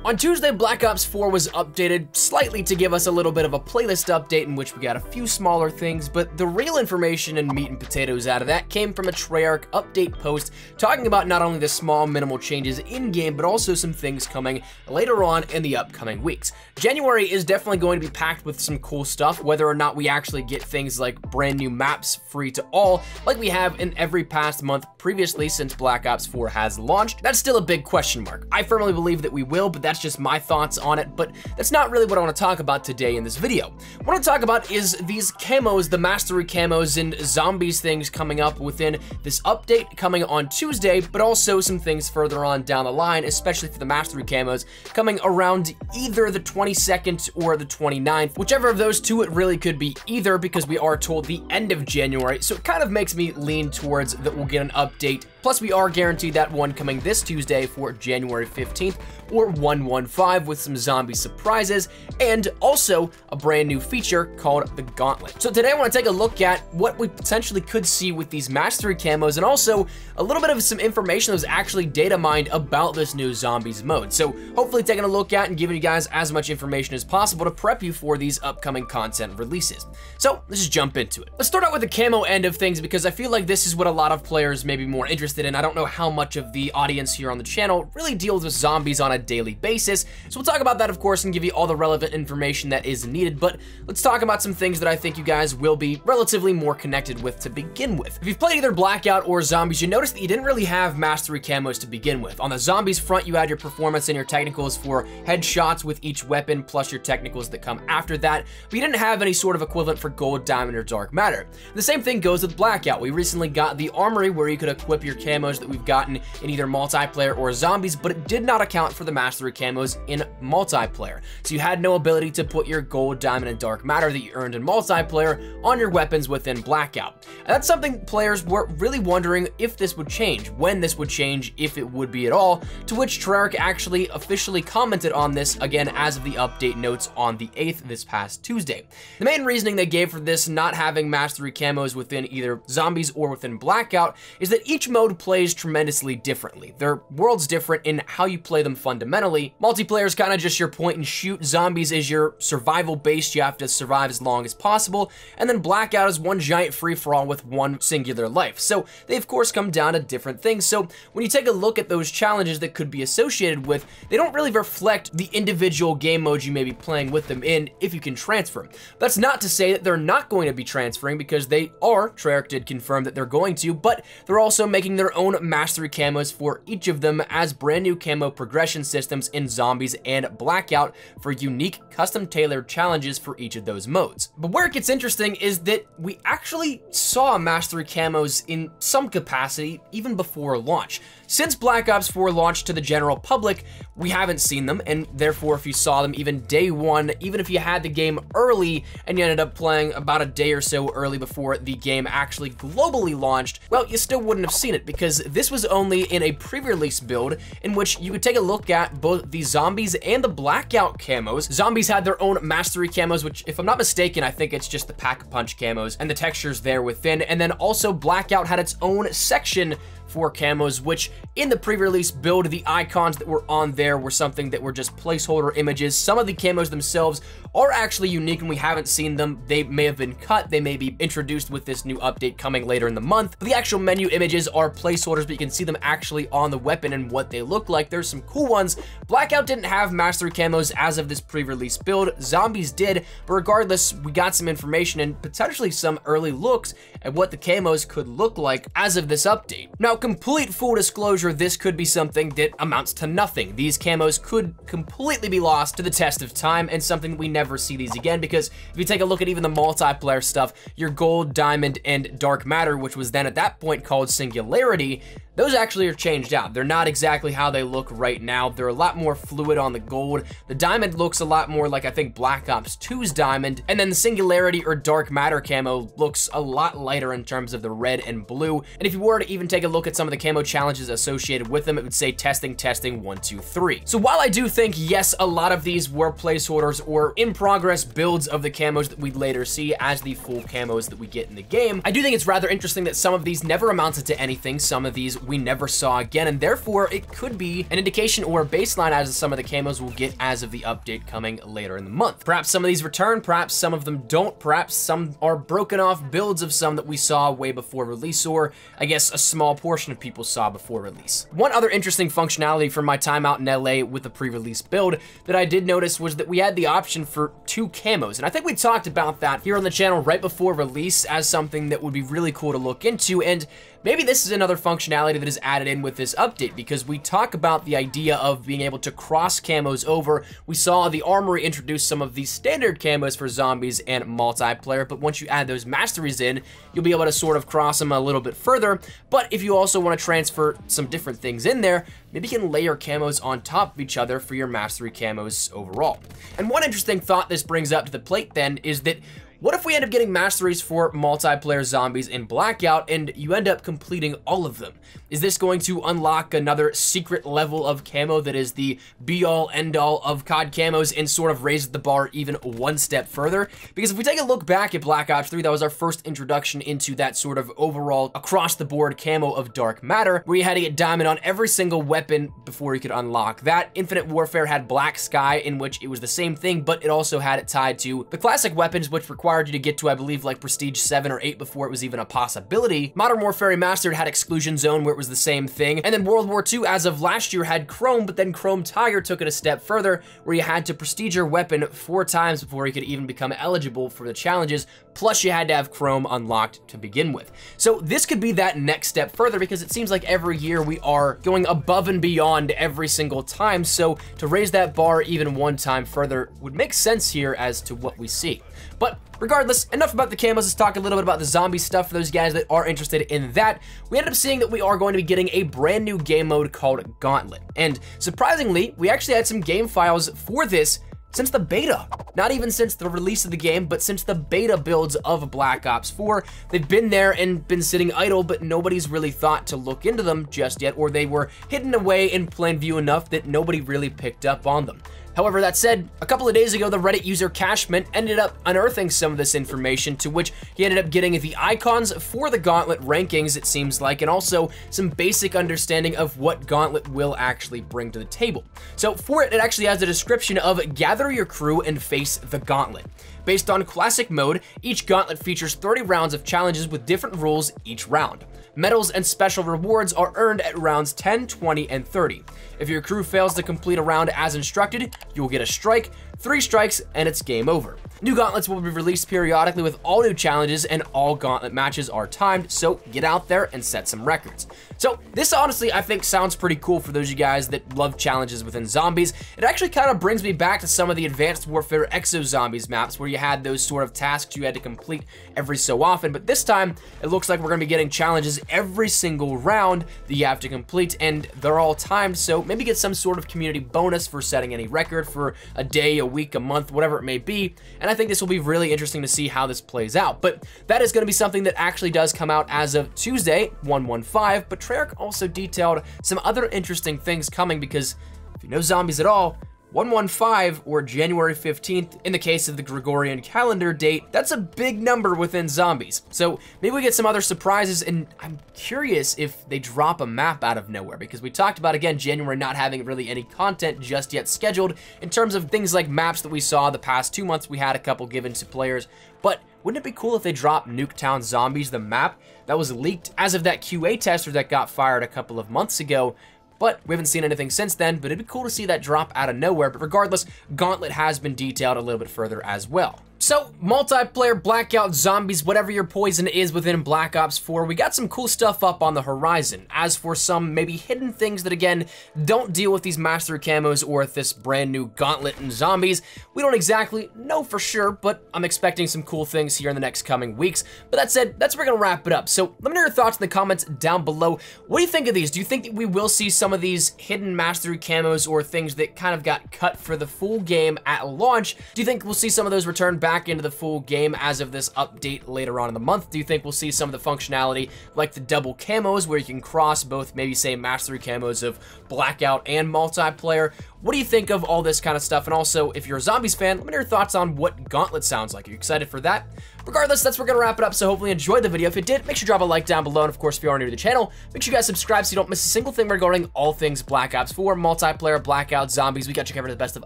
On Tuesday, Black Ops 4 was updated slightly to give us a little bit of a playlist update in which we got a few smaller things, but the real information and meat and potatoes out of that came from a Treyarch update post talking about not only the small minimal changes in-game, but also some things coming later on in the upcoming weeks. January is definitely going to be packed with some cool stuff, whether or not we actually get things like brand new maps free to all, like we have in every past month previously since Black Ops 4 has launched. That's still a big question mark. I firmly believe that we will, but that's just my thoughts on it, but that's not really what I want to talk about today in this video. What I want to talk about is these camos, the mastery camos and zombies things coming up within this update coming on Tuesday, but also some things further on down the line, especially for the mastery camos coming around either the 22nd or the 29th. Whichever of those two, it really could be either, because we are told the end of January, so it kind of makes me lean towards that we'll get an update. Plus, we are guaranteed that one coming this Tuesday for January 15th or 115 with some zombie surprises, and also a brand new feature called the Gauntlet. So today I want to take a look at what we potentially could see with these mastery camos, and also a little bit of some information that was actually data mined about this new zombies mode. So hopefully taking a look at and giving you guys as much information as possible to prep you for these upcoming content releases. So let's just jump into it. Let's start out with the camo end of things, because I feel like this is what a lot of players may be more interested in. I don't know how much of the audience here on the channel really deals with zombies on a daily basis, so we'll talk about that, of course, and give you all the relevant information that is needed, but let's talk about some things that I think you guys will be relatively more connected with to begin with. If you've played either Blackout or Zombies, you notice that you didn't really have mastery camos to begin with. On the Zombies front, you had your performance and your technicals for headshots with each weapon, plus your technicals that come after that, but you didn't have any sort of equivalent for gold, diamond, or dark matter. The same thing goes with Blackout. We recently got the armory where you could equip your camos that we've gotten in either multiplayer or Zombies, but it did not account for the mastery camos in multiplayer. So you had no ability to put your gold, diamond, and dark matter that you earned in multiplayer on your weapons within Blackout. And that's something players were really wondering if this would change, when this would change, if it would be at all, to which Treyarch actually officially commented on this again as of the update notes on the 8th this past Tuesday. The main reasoning they gave for this not having mastery camos within either Zombies or within Blackout is that each mode plays tremendously differently. Their world's different in how you play them fundamentally. Multiplayer is kind of just your point and shoot. Zombies is your survival based, you have to survive as long as possible, and then Blackout is one giant free-for-all with one singular life. So they of course come down to different things. So when you take a look at those challenges that could be associated with, they don't really reflect the individual game modes you may be playing with them in if you can transfer them. That's not to say that they're not going to be transferring, because they are. Treyarch did confirm that they're going to, but they're also making their own mastery camos for each of them as brand new camo progression systems in Zombies and Blackout for unique custom tailored challenges for each of those modes. But where it gets interesting is that we actually saw mastery camos in some capacity even before launch. Since Black Ops 4 launched to the general public, we haven't seen them, and therefore if you saw them even day one, even if you had the game early and you ended up playing about a day or so early before the game actually globally launched, well, you still wouldn't have seen it, because this was only in a pre-release build in which you could take a look at both the Zombies and the Blackout camos. Zombies had their own mastery camos, which if I'm not mistaken, I think it's just the Pack-a-Punch camos and the textures there within, and then also Blackout had its own section for camos, which in the pre-release build, the icons that were on there were something that were just placeholder images. Some of the camos themselves are actually unique and we haven't seen them. They may have been cut, they may be introduced with this new update coming later in the month. But the actual menu images are placeholders, but you can see them actually on the weapon and what they look like. There's some cool ones. Blackout didn't have mastery camos as of this pre-release build. Zombies did, but regardless, we got some information and potentially some early looks at what the camos could look like as of this update. Now, complete full disclosure, this could be something that amounts to nothing. These camos could completely be lost to the test of time and something we never see these again, because if you take a look at even the multiplayer stuff, your gold, diamond, and dark matter, which was then at that point called Singularity, those actually are changed out. They're not exactly how they look right now. They're a lot more fluid on the gold. The diamond looks a lot more like, I think, Black Ops 2's diamond, and then the Singularity or dark matter camo looks a lot lighter in terms of the red and blue. And if you were to even take a look at some of the camo challenges associated with them, it would say testing, testing, 1, 2, 3. So while I do think, yes, a lot of these were placeholders or in-progress builds of the camos that we'd later see as the full camos that we get in the game, I do think it's rather interesting that some of these never amounted to anything. Some of these we never saw again, and therefore it could be an indication or a baseline as to some of the camos we'll get as of the update coming later in the month. Perhaps some of these return, perhaps some of them don't, perhaps some are broken off builds of some that we saw way before release, or I guess a small portion of people saw before release. One other interesting functionality from my time out in LA with the pre-release build that I did notice was that we had the option for 2 camos, and I think we talked about that here on the channel right before release as something that would be really cool to look into, and maybe this is another functionality that is added in with this update, because we talk about the idea of being able to cross camos over. We saw the Armory introduce some of these standard camos for zombies and multiplayer, but once you add those masteries in, you'll be able to sort of cross them a little bit further. But if you also want to transfer some different things in there, maybe you can layer camos on top of each other for your mastery camos overall. And one interesting thought this brings up to the plate then is that what if we end up getting masteries for multiplayer zombies in Blackout and you end up completing all of them? Is this going to unlock another secret level of camo that is the be-all, end-all of COD camos and sort of raises the bar even one step further? Because if we take a look back at Black Ops 3, that was our first introduction into that sort of overall across-the-board camo of Dark Matter, where you had to get diamond on every single weapon before you could unlock that. Infinite Warfare had Black Sky, in which it was the same thing, but it also had it tied to the classic weapons, which required you to get to, I believe, like Prestige 7 or 8 before it was even a possibility. Modern Warfare Remastered had Exclusion Zone, where it was the same thing. And then World War II, as of last year, had Chrome, but then Chrome Tiger took it a step further, where you had to prestige your weapon 4 times before you could even become eligible for the challenges, plus you had to have Chrome unlocked to begin with. So this could be that next step further, because it seems like every year we are going above and beyond every single time, so to raise that bar even one time further would make sense here as to what we see. But regardless, enough about the camos. Let's talk a little bit about the zombie stuff for those guys that are interested in that. We ended up seeing that we are going to be getting a brand new game mode called Gauntlet. And surprisingly, we actually had some game files for this since the beta. Not even since the release of the game, but since the beta builds of Black Ops 4. They've been there and been sitting idle, but nobody's really thought to look into them just yet, or they were hidden away in plain view enough that nobody really picked up on them. However, that said, a couple of days ago, the Reddit user Cashman ended up unearthing some of this information, to which he ended up getting the icons for the Gauntlet rankings, it seems like, and also some basic understanding of what Gauntlet will actually bring to the table. So for it, it actually has a description of gather your crew and face the Gauntlet. Based on classic mode, each Gauntlet features 30 rounds of challenges with different rules each round. Medals and special rewards are earned at rounds 10, 20, and 30. If your crew fails to complete a round as instructed, you'll get a strike, 3 strikes, and it's game over. New gauntlets will be released periodically with all new challenges, and all gauntlet matches are timed, so get out there and set some records. So this honestly, I think, sounds pretty cool for those of you guys that love challenges within zombies. It actually kind of brings me back to some of the Advanced Warfare Exo Zombies maps, where you had those sort of tasks you had to complete every so often, but this time it looks like we're going to be getting challenges every single round that you have to complete, and they're all timed, so maybe get some sort of community bonus for setting any record for a day, a week, a month, whatever it may be. And I think this will be really interesting to see how this plays out. But that is going to be something that actually does come out as of Tuesday, 1/15, but Treyarch also detailed some other interesting things coming, because if you know zombies at all, 1/15, or January 15th, in the case of the Gregorian calendar date, that's a big number within zombies. So maybe we get some other surprises, and I'm curious if they drop a map out of nowhere, because we talked about, again, January not having really any content just yet scheduled in terms of things like maps that we saw the past 2 months. We had a couple given to players, but wouldn't it be cool if they dropped Nuketown Zombies, the map that was leaked as of that QA tester that got fired a couple of months ago? But we haven't seen anything since then, but it'd be cool to see that drop out of nowhere. But regardless, Gauntlet has been detailed a little bit further as well. So, multiplayer, Blackout, zombies, whatever your poison is within Black Ops 4, we got some cool stuff up on the horizon. As for some maybe hidden things that, again, don't deal with these master camos or with this brand new Gauntlet and zombies, we don't exactly know for sure, but I'm expecting some cool things here in the next coming weeks. But that said, that's where we're gonna wrap it up. So let me know your thoughts in the comments down below. What do you think of these? Do you think that we will see some of these hidden mastery camos or things that kind of got cut for the full game at launch? Do you think we'll see some of those return back into the full game as of this update later on in the month? Do you think we'll see some of the functionality like the double camos, where you can cross both, maybe say, mastery camos of Blackout and multiplayer? What do you think of all this kind of stuff? And also, if you're a Zombies fan, let me know your thoughts on what Gauntlet sounds like. Are you excited for that? regardless, that's where we're gonna wrap it up, so hopefully you enjoyed the video. If you did, make sure to drop a like down below, and of course, if you are new to the channel, make sure you guys subscribe so you don't miss a single thing regarding all things Black Ops 4, multiplayer, Blackout, zombies. We got you covered the best of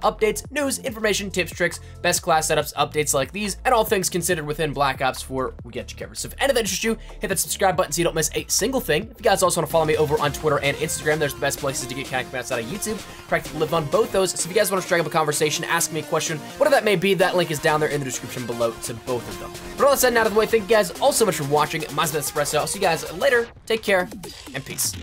updates, news, information, tips, tricks, best class setups, updates like these, and all things considered within Black Ops 4, we got you covered. So if any of that interests you, hit that subscribe button so you don't miss a single thing. If you guys also want to follow me over on Twitter and Instagram, there's the best places to get connected outside of YouTube. Practically live on both those, so if you guys want to strike up a conversation, ask me a question, whatever that may be, that link is down there in the description below to both of them. But all that said and out of the way, thank you guys all so much for watching. Mine's been Espresso. I'll see you guys later. Take care, and peace.